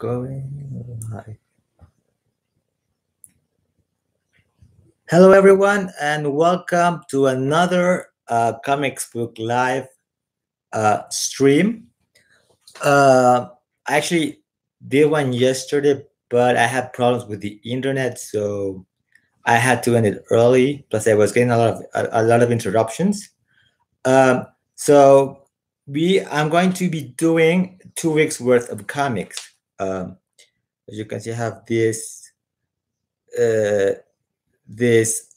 Going live. Hello, everyone, and welcome to another Comics Book Live stream. I actually did one yesterday, but I had problems with the internet, so I had to end it early. Plus, I was getting a lot of interruptions. Um, so I'm going to be doing 2 weeks worth of comics. As you can see, I have uh, this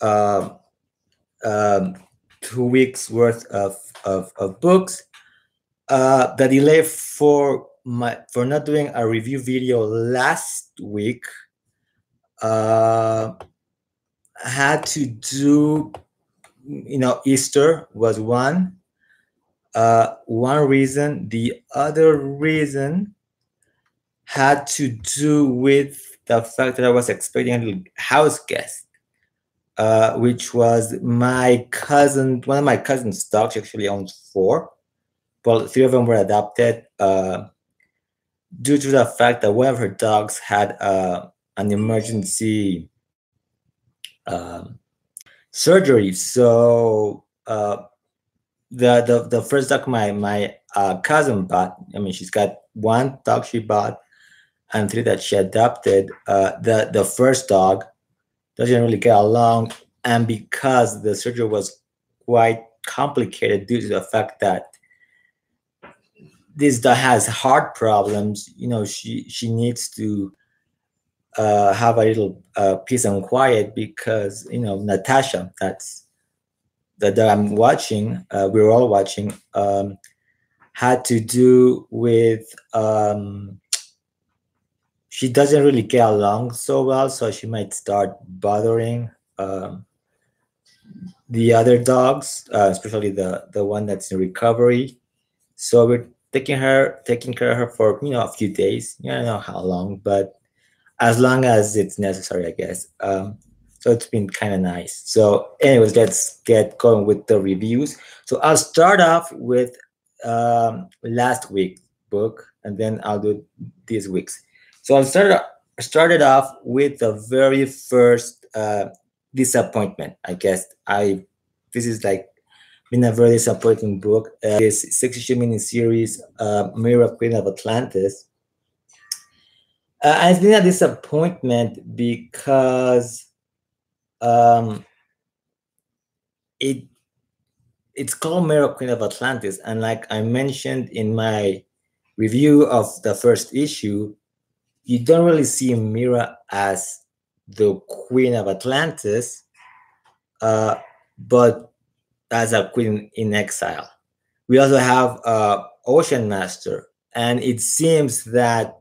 2 weeks worth of books. The delay for not doing a review video last week had to do, Easter was one reason. The other reason had to do with the fact that I was expecting a house guest, which was my cousin. One of my cousin's dogs actually owns 4. Well, 3 of them were adopted due to the fact that one of her dogs had an emergency surgery. So the first dog my cousin bought. I mean, she's got 1 dog she bought and 3 that she adopted. The first dog doesn't really get along, and because the surgery was quite complicated due to the fact that this dog has heart problems, she needs to have a little peace and quiet because Natasha, that's the dog I'm watching, we're all watching, had to do with she doesn't really get along so well, so she might start bothering the other dogs, especially the one that's in recovery. So we're taking care of her for a few days. I don't know how long, but as long as it's necessary, I guess. So it's been kind of nice. So, anyways, let's get going with the reviews. So I'll start off with last week's book, and then I'll do this week's. So I'll start it off with the very first disappointment. I guess this is like been a very disappointing book. This 6-issue miniseries, Mira, Queen of Atlantis. And it's been a disappointment because it's called Mira, Queen of Atlantis, and like I mentioned in my review of the first issue, you don't really see Mira as the Queen of Atlantis, but as a queen in exile. We also have Ocean Master, and it seems that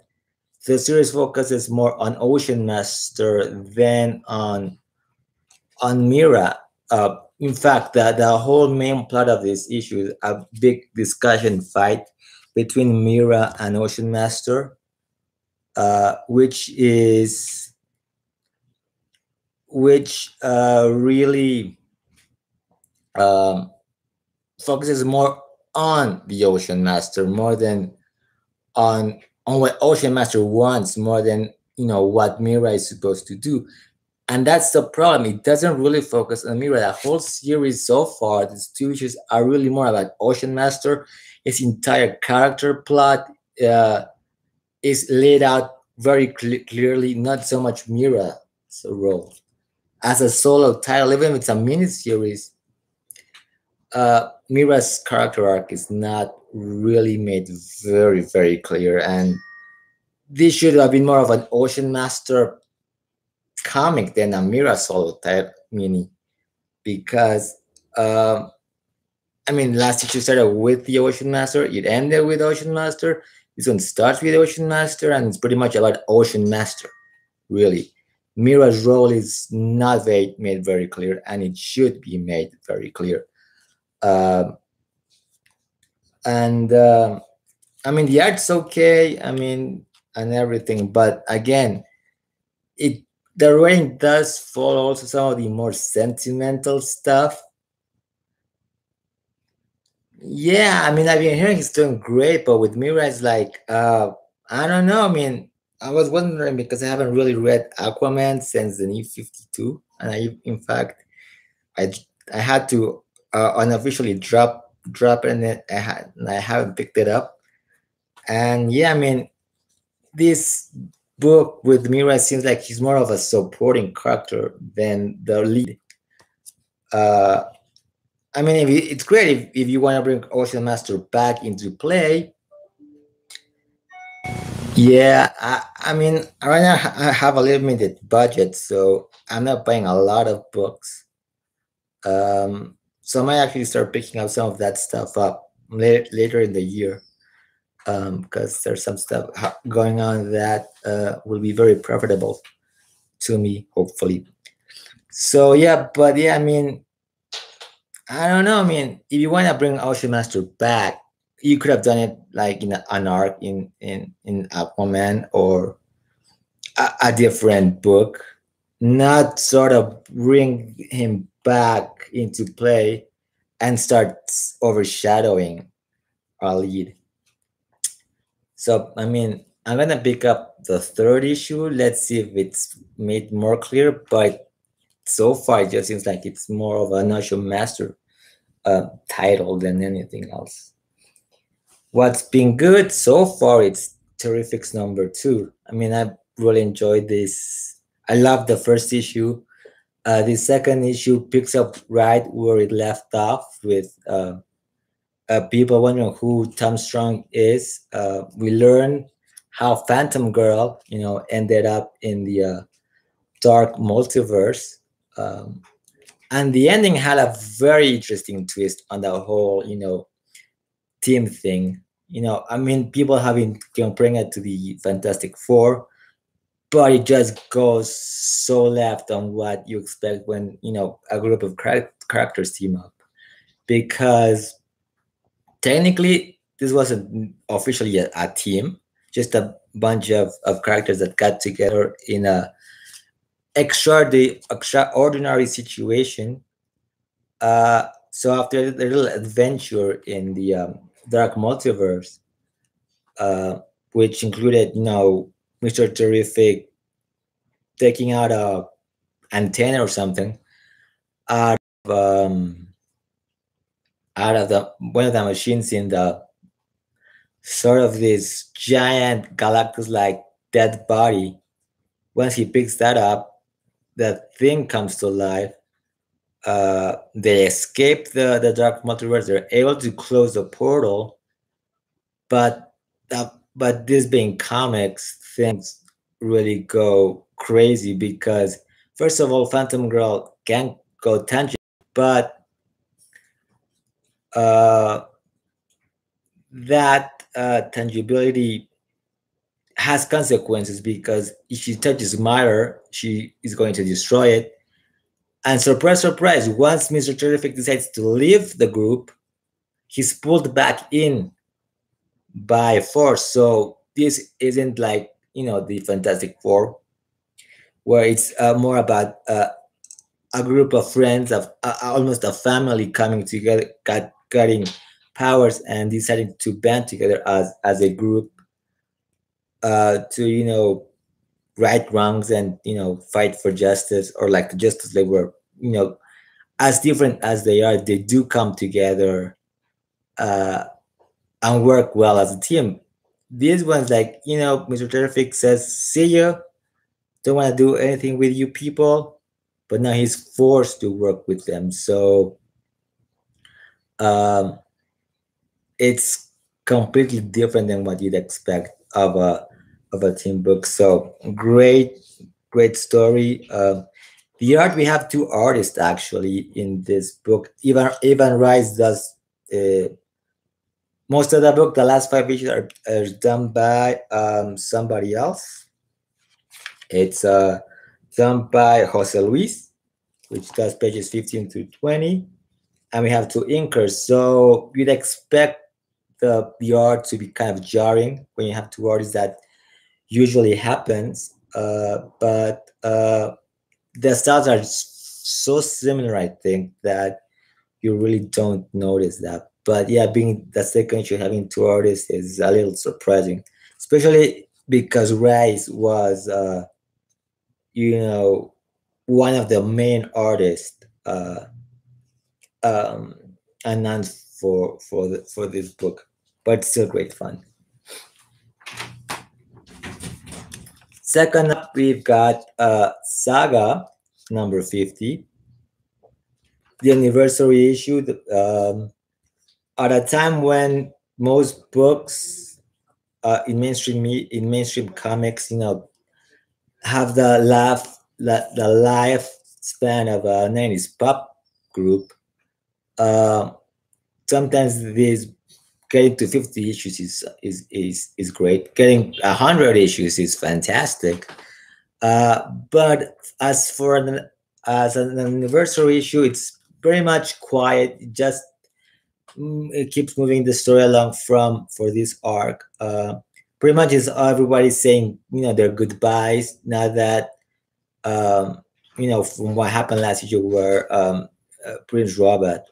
the series focuses more on Ocean Master than on Mira. In fact, the whole main plot of this issue is a big discussion fight between Mira and Ocean Master, which really focuses more on the Ocean Master more than on what Ocean Master wants, more than what Mira is supposed to do. And that's the problem. It doesn't really focus on Mira. The whole series so far, these 2 issues are really more about Ocean Master. His entire character plot is laid out very clearly, not so much Mira's role. As a solo title, even if it's a mini-series, Mira's character arc is not really made very, very clear. And this should have been more of an Ocean Master comic than a Mira solo type mini, because last issue started with the Ocean Master, it ended with Ocean Master. This one starts with Ocean Master, and it's pretty much about Ocean Master, really. Mira's role is not made very clear, and it should be made very clear. The art's okay, and everything, but again, the writing does follow also some of the more sentimental stuff. Yeah, I've been hearing he's doing great, but with Mira, it's like, I don't know. I was wondering because I haven't really read Aquaman since the New 52, and in fact, I I had to unofficially drop in it. I haven't picked it up, and yeah, I mean, this book with Mira seems like he's more of a supporting character than the lead. Uh, I mean, it's great if you want to bring Ocean Master back into play. Yeah, I mean, right now I have a limited budget, so I'm not buying a lot of books. So I might actually start picking up some of that stuff up later in the year, because there's some stuff going on that will be very profitable to me, hopefully. So yeah, but yeah, I mean, I don't know. I mean, if you want to bring Ocean Master back, you could have done it like in an arc in Aquaman, or a different book, not sort of bring him back into play and start overshadowing our lead. So I mean, I'm gonna pick up the third issue. Let's see if it's made more clear. But so far, it just seems like it's more of a Ocean Master title than anything else. What's been good so far, it's Terrifics number two. I mean, I really enjoyed this. I love the first issue. The second issue picks up right where it left off with people wondering who Tom Strong is. We learn how Phantom Girl, ended up in the dark multiverse. Um, and the ending had a very interesting twist on the whole, team thing. I mean, people having comparing it to the Fantastic Four, but it just goes so left on what you expect when a group of characters team up. Because technically, this wasn't officially a team, just a bunch of characters that got together in a extraordinary situation. So after the little adventure in the dark multiverse, uh, which included, Mr. Terrific taking out a antenna or something out of the one of the machines in the sort of this giant Galactus like dead body. Once he picks that up, the thing comes to life. They escape the dark multiverse. They're able to close the portal, but this being comics, things really go crazy because first of all, Phantom Girl can go tangent, but uh, that tangibility has consequences because if she touches matter, she is going to destroy it. And surprise, surprise, once Mr. Terrific decides to leave the group, he's pulled back in by force. So this isn't like, the Fantastic Four, where it's more about a group of friends, of almost a family coming together, getting powers and deciding to band together as a group to, right wrongs and fight for justice, or like the Justice League, were as different as they are, they do come together uh, and work well as a team. These ones, like, Mr. Terrific says, "See you. Don't want to do anything with you people," but now he's forced to work with them. So um, it's completely different than what you'd expect of a team book. So great story. The art, we have two artists actually in this book. Ivan Rice does most of the book. The last five pages are done by somebody else. It's done by Jose Luis, which does pages 15 to 20. And we have two inkers. So you'd expect the art to be kind of jarring when you have two artists. That usually happens. But the styles are so similar, I think, that you really don't notice that. But yeah, being the second issue having two artists is a little surprising, especially because Rice was, you know, one of the main artists um, announced for this book, but still great fun. Second up, we've got Saga number 50, the anniversary issue. At a time when most books in mainstream comics, have the lifespan of a 90s pop group. Uh, Sometimes these getting to 50 issues is great. Getting 100 issues is fantastic. But as an anniversary issue, it's very much quiet. It just it keeps moving the story along from for this arc. Pretty much is everybody saying their goodbyes now that um, from what happened last year where Prince Robert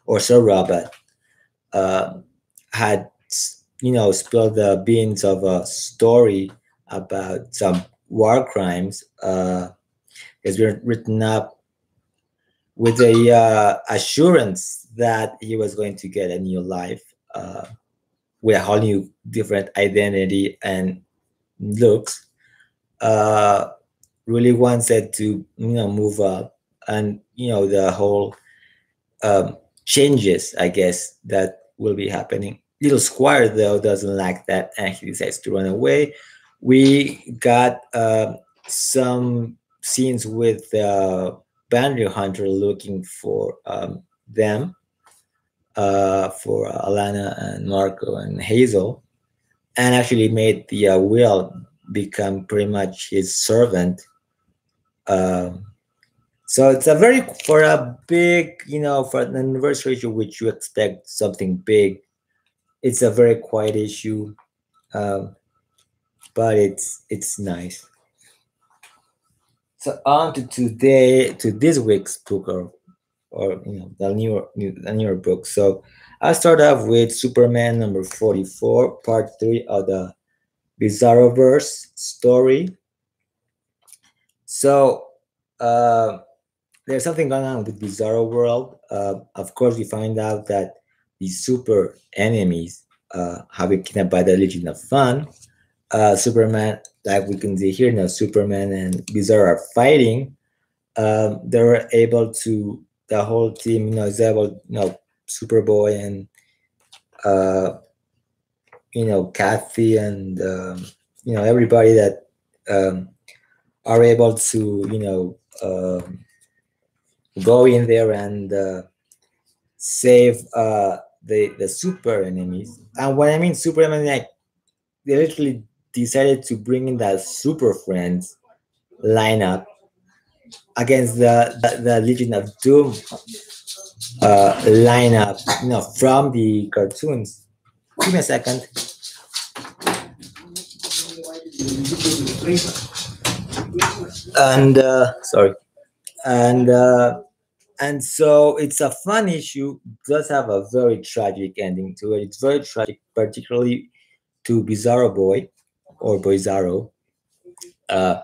or Sir Robert uh, had spilled the beans of a story about some war crimes. It's been written up with a assurance that he was going to get a new life with a whole new different identity and looks. Uh, really wanted to move up, and the whole um, changes, I guess, that will be happening. Little Squire, though, doesn't like that and he decides to run away. We got some scenes with the bounty hunter looking for them, for Alana and Marco and Hazel, and actually made the Will become pretty much his servant. Um, So it's a very for a big, for an anniversary issue, which you expect something big. It's a very quiet issue, um, but it's nice. So on to today, to this week's book, or the newer book. So I'll start off with Superman number 44, part 3 of the Bizarroverse story. So. Uh, there's something going on with Bizarro World. Of course, we find out that the super enemies have been kidnapped by the Legion of Fun. Superman, like we can see here now, Superman and Bizarro are fighting. They were able to, the whole team, is able, Superboy and, uh, Kathy and, everybody that um, are able to, go in there and save the super enemies. And when I mean super enemies, like they literally decided to bring in that super friends lineup against the Legion of Doom lineup, from the cartoons. Give me a second. And sorry. And so it's a fun issue. Does have a very tragic ending to it. It's very tragic, particularly to Bizarro Boy or Boyzarro. Uh,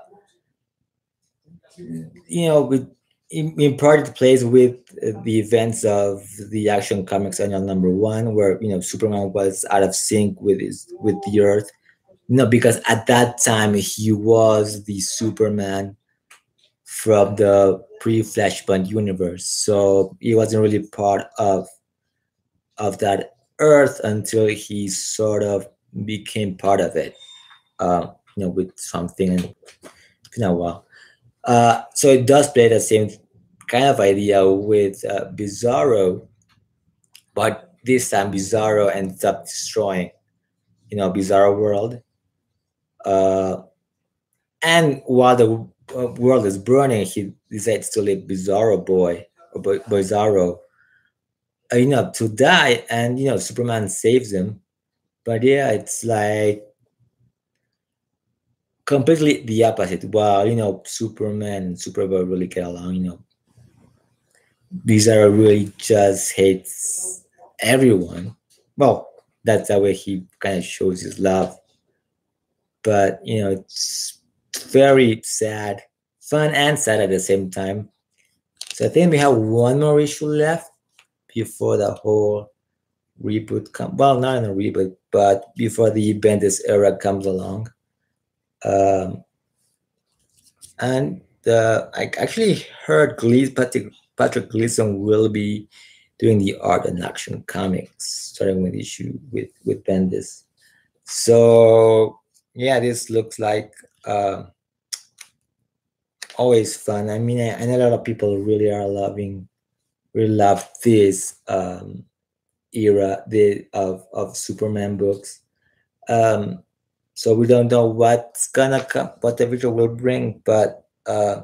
with in part it plays with the events of the Action Comics annual number 1, where Superman was out of sync with the Earth. Because at that time he was the Superman from the pre-Flashpoint universe, so he wasn't really part of that Earth until he sort of became part of it. With something, and it's been a while. So it does play the same kind of idea with Bizarro, but this time Bizarro ends up destroying, Bizarro World. Uh, and while the world is burning, he decides to leave Bizarro Boy or Bizarro, to die, and Superman saves him. But yeah, it's like completely the opposite. While Superman and Superboy really get along, Bizarro really just hates everyone. Well, that's the way he kind of shows his love but it's very sad, fun and sad at the same time. So I think we have one more issue left before the whole reboot come. Well, not in a reboot, but before the Bendis era comes along. Um, and I actually heard Patrick Gleason will be doing the art and action comics, starting with issue with Bendis. So yeah, this looks like always fun. I mean, I know a lot of people really love this era of Superman books. Um, so we don't know what's gonna come, what the future will bring, but I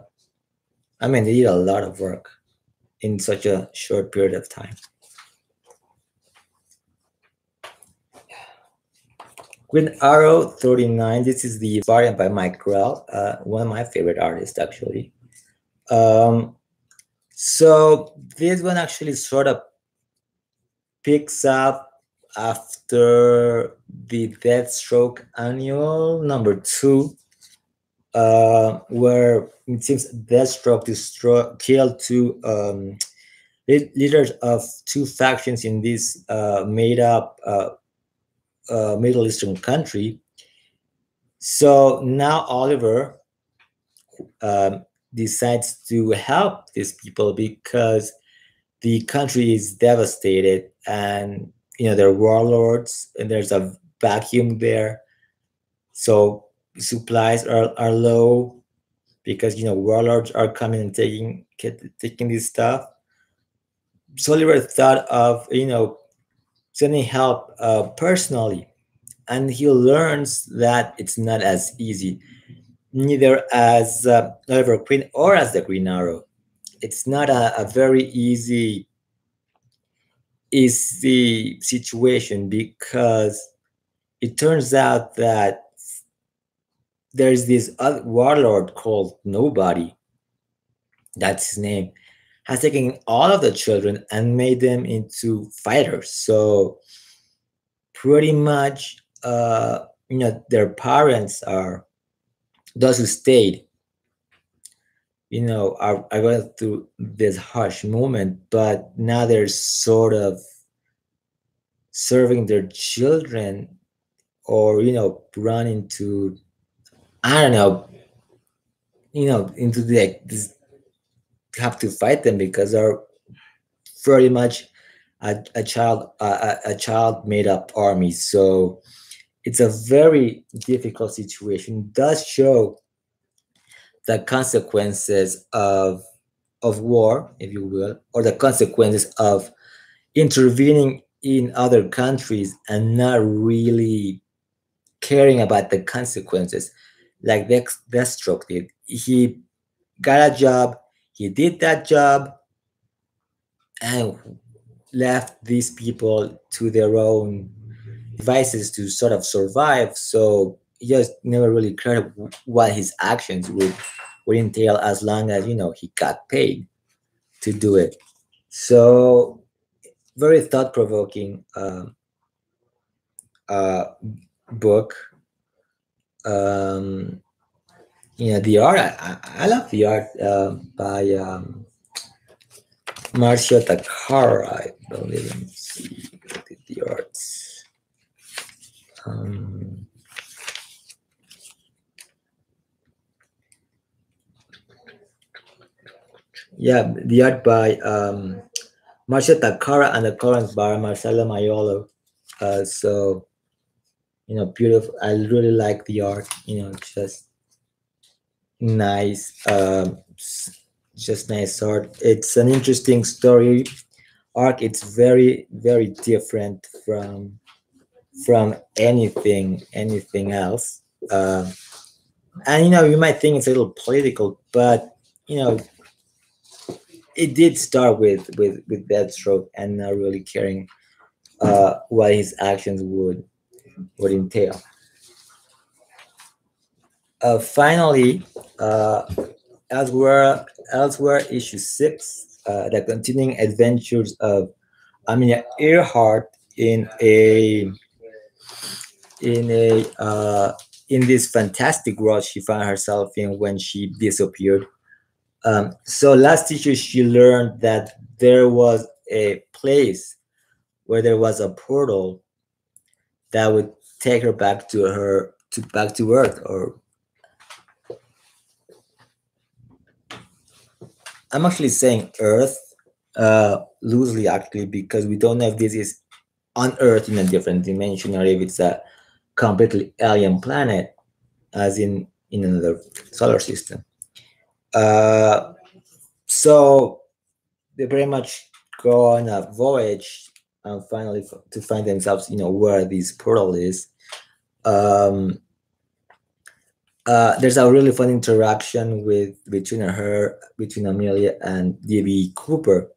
mean, they did a lot of work in such a short period of time. Green Arrow 39. This is the variant by Mike Grell, one of my favorite artists, actually. Um, so this one actually sort of picks up after the Deathstroke annual number 2, where it seems Deathstroke killed two leaders of two factions in this made up Middle Eastern country. So now Oliver decides to help these people because the country is devastated, and they're warlords and there's a vacuum there. So supplies are low because warlords are coming and taking this stuff. So Oliver thought of sending help personally, and he learns that it's not as easy, neither as Oliver Queen or as the Green Arrow. It's not a very easy situation, because it turns out that there's this other warlord called Nobody, that's his name, has taken all of the children and made them into fighters. So pretty much, their parents are those who stayed, are going through this harsh moment, but now they're sort of serving their children, or run into, I don't know, into the like, this, have to fight them because they're very much a child made up army. So it's a very difficult situation. It does show the consequences of war, if you will, or the consequences of intervening in other countries and not really caring about the consequences, like Deathstroke did. He got a job, he did that job, and left these people to their own devices to sort of survive. So he just never really cared what his actions would entail, as long as he got paid to do it. So very thought provoking uh, book. Um, the art. I love the art by Marcio Takara, I believe. Let me see. Look at the arts. Um, yeah, the art by Marcio Takara and the colors by Marcelo Maiolo. So beautiful. I really like the art. Just nice. Just nice art. It's an interesting story arc. It's very very different from anything else. And you might think it's a little political, but it did start with Deathstroke and not really caring what his actions would entail. Finally, elsewhere issue 6, the continuing adventures of Amina Earhart in a in this fantastic world she found herself in when she disappeared. So last issue, she learned that there was a place where there was a portal that would take her back to back to Earth, or I'm actually saying Earth loosely, actually, because we don't know if this is on Earth in a different dimension or if it's a completely alien planet, as in another solar system. Uh, so they very much go on a voyage and finally to find themselves, where this portal is. Um, there's a really fun interaction between Amelia and D.B. Cooper,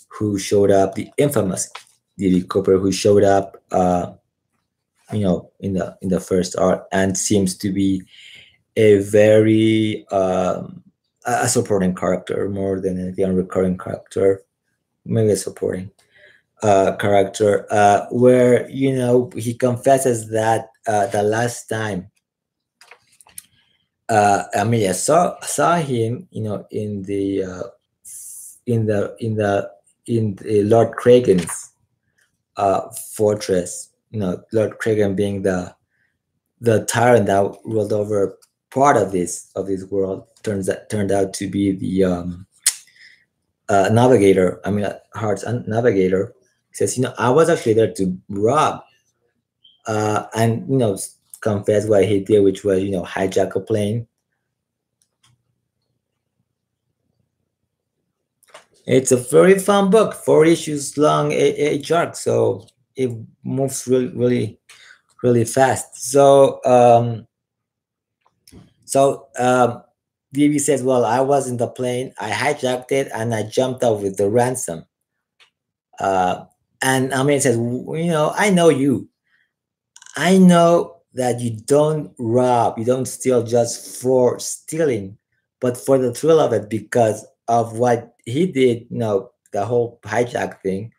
who showed up, the infamous D.B. Cooper, who showed up, in the first arc, and seems to be a very a supporting character more than anything, a recurring character, maybe a supporting character, where he confesses that the last time Amelia saw him, in the in the in the Lord Kragen's fortress. Lord Kragen being the tyrant that ruled over part of this world, turned out to be the navigator. I mean, Heart's navigator. He says, I was actually there to rob, and confess what he did, which was hijack a plane. It's a very fun book, 4 issues long, each arc, so it moves really, really, really fast. So DB says, "Well, I was in the plane, I hijacked it, and I jumped out with the ransom." Uh, and Amin says, I know you. I know that you don't rob, you don't steal just for stealing, but for the thrill of it, because of what he did. The whole hijack thing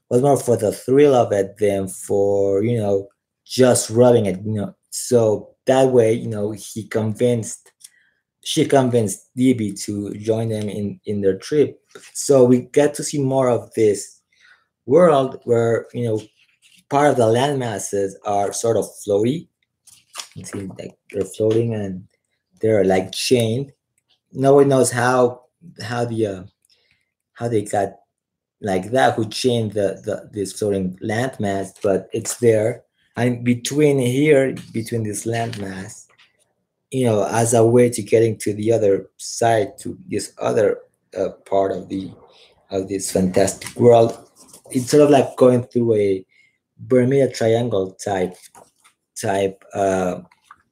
was more for the thrill of it than for just robbing it. So that way, she convinced DB to join them in their trip. So we get to see more of this world where part of the land masses are sort of floaty. You see, like they're floating and they're like chained. No one knows how the how they got like that, who chained the this floating landmass, but it's there. And between this landmass, as a way to getting to the other side, to this other part of this fantastic world, it's sort of like going through a Bermuda Triangle type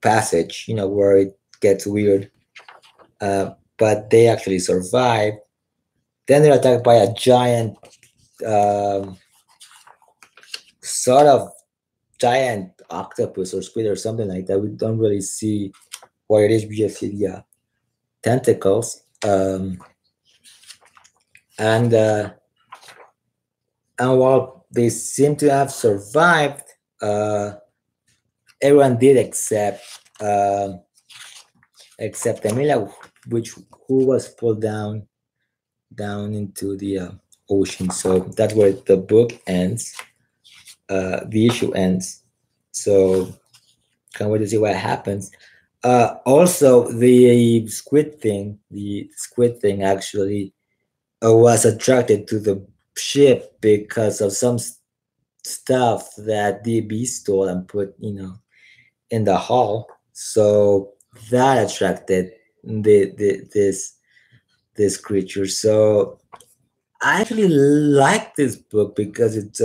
passage, where it gets weird. But they actually survive. Then they're attacked by a giant, um, sort of giant octopus or squid or something like that. We don't really see what it is. We just see the tentacles. And and while they seem to have survived, uh, everyone did except Emilia, which who was pulled down into the ocean. So that's where the book ends. The issue ends. So can't wait to see what happens. Also, the squid thing actually was attracted to the ship because of some stuff that DB stole and put, in the hull. So that attracted this creature. So I actually like this book because it's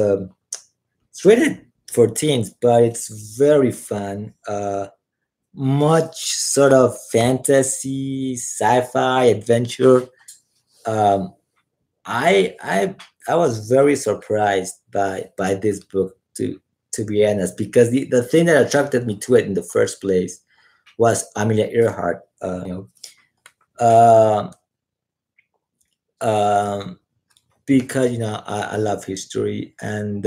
rated for teens, but it's very fun. Much sort of fantasy, sci-fi, adventure. Um, I was very surprised by this book, to be honest, because the thing that attracted me to it in the first place was Amelia Earhart. Uh, um, because I love history, and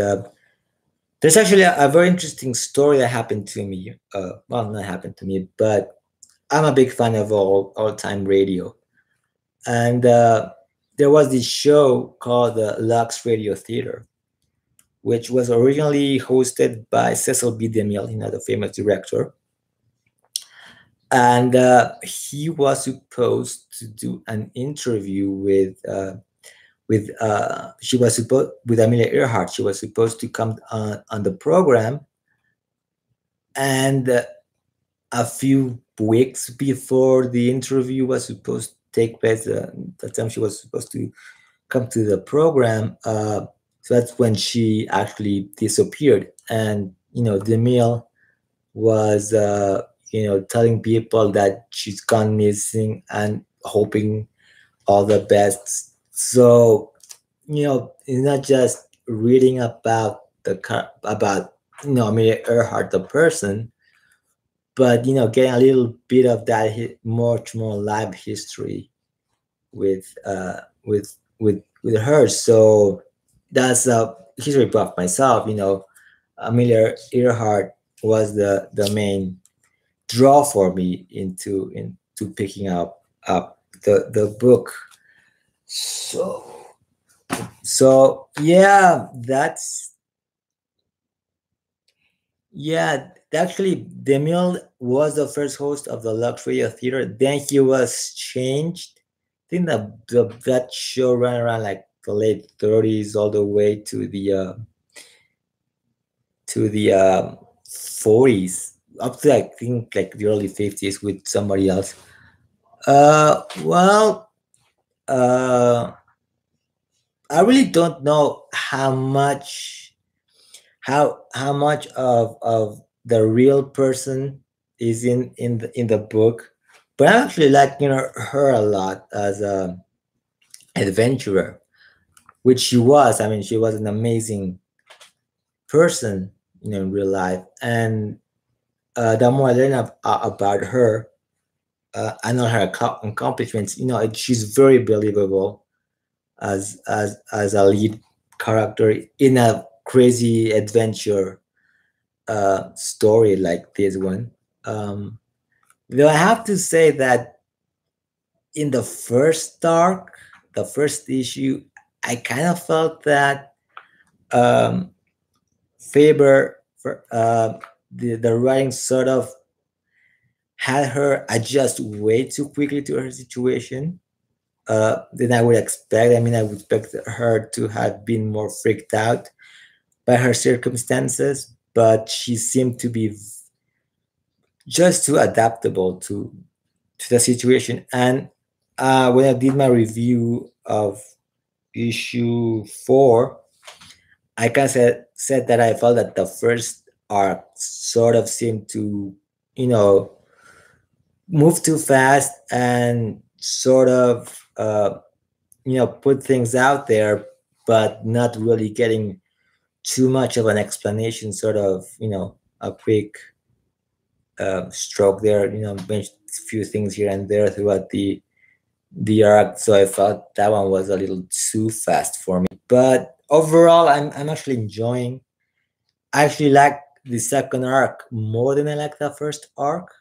There's actually a very interesting story that happened to me. Well, not happened to me, but I'm a big fan of all time radio, and there was this show called the Lux Radio Theater, which was originally hosted by Cecil B. DeMille, the famous director, and he was supposed to do an interview with she was supposed with Amelia Earhart. She was supposed to come on the program, and a few weeks before the interview was supposed to take place, the time she was supposed to come to the program, so that's when she actually disappeared. And the meal was telling people that she's gone missing and hoping all the best. So it's not just reading about about Amelia Earhart the person, but getting a little bit of that much more live history with with her. So that's a history buff myself. Amelia Earhart was the main draw for me into picking up the book. So yeah, actually, Demille was the first host of the Lux Radio Theater. Then he was changed. I think that show ran around like the late 30s all the way to the 40s, up to I think like the early 50s with somebody else. Well, uh, I really don't know how much of the real person is in the book, but I actually like her a lot as a adventurer, which she was. I mean, she was an amazing person in real life. And the more I learn about her, I know her accomplishments. She's very believable as a lead character in a crazy adventure story like this one. Though I have to say that in the first arc, the first issue, I kind of felt that um, Faber, the writing sort of had her adjust way too quickly to her situation than I would expect. I mean, I would expect her to have been more freaked out by her circumstances, but she seemed to be just too adaptable to the situation. And when I did my review of issue 4, I kind of said that I felt that the first arc sort of seemed to, you know, move too fast and sort of, put things out there, but not really getting too much of an explanation, sort of, a quick stroke there, mentioned a few things here and there throughout the arc. So I felt that one was a little too fast for me. But overall, I'm actually enjoying. I actually like the second arc more than I like the first arc.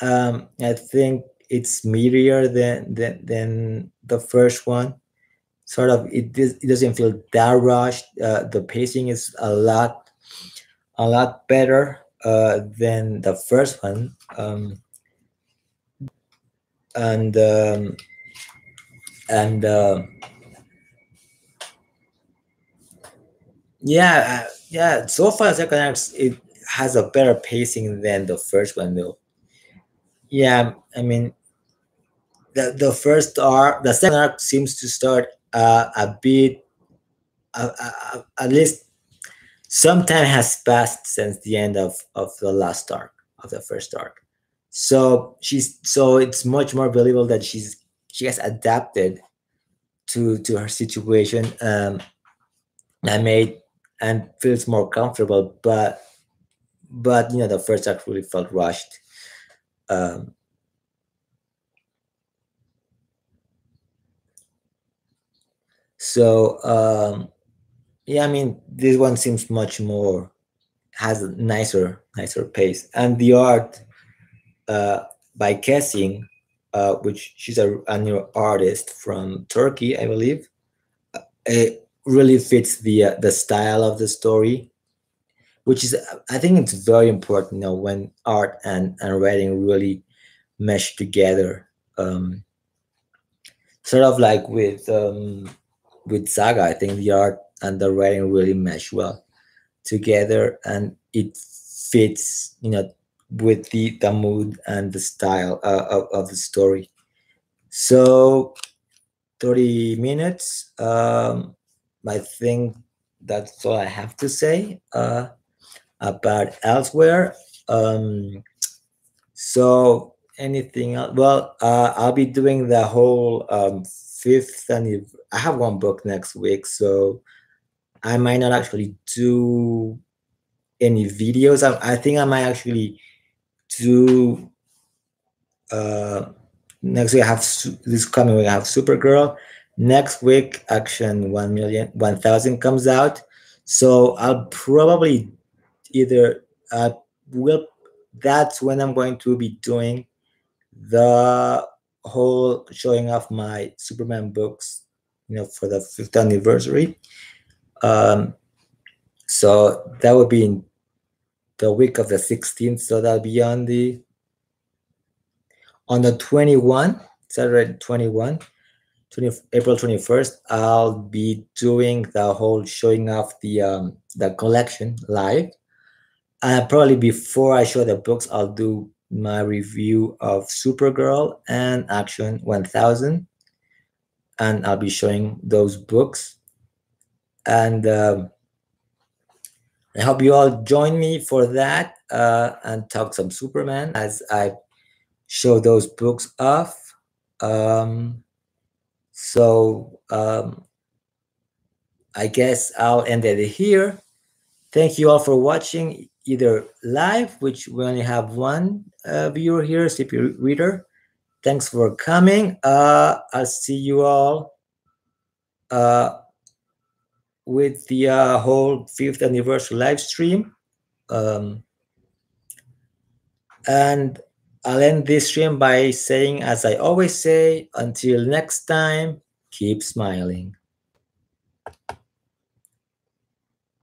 I think it's meatier than the first one. Sort of, it doesn't feel that rushed. The pacing is a lot better than the first one. And and yeah. So far, second arc it has a better pacing than the first one, though. Yeah, I mean, the second arc seems to start a bit. At least some time has passed since the end of the last arc of the first arc. So it's much more believable that she has adapted to her situation. And made and feels more comfortable, but the first act really felt rushed. um, so Yeah, I mean, this one seems much more, has a nicer pace, and the art uh, by Kessing, which she's a new artist from Turkey, I believe. It really fits the style of the story, which is, I think it's very important, when art and writing really mesh together. Um, Sort of like with Saga, I think the art and the writing really mesh well together, and it fits, with the mood and the style of the story. So 30 minutes. I think that's all I have to say about Elsewhere. Um, so anything else? Well, I'll be doing the whole fifth, and if I have one book next week, so I might not actually do any videos. I think I might actually do uh, next week. This coming week I have Supergirl. Next week, Action 1,000 comes out. So I'll probably either will that's when I'm going to be doing the whole showing off my Superman books, for the fifth anniversary. Um, so that would be in the week of the 16th. So that'll be on the 21, Saturday 21, April 21st. I'll be doing the whole showing off the collection live. Probably before I show the books, I'll do my review of Supergirl and Action 1000, and I'll be showing those books. And I hope you all join me for that and talk some Superman as I show those books off. So I guess I'll end it here. Thank you all for watching, either live, which we only have one viewer here, CP Reader. Thanks for coming. I'll see you all uh, with the whole fifth anniversary live stream. Um, and I'll end this stream by saying, as I always say, until next time, keep smiling.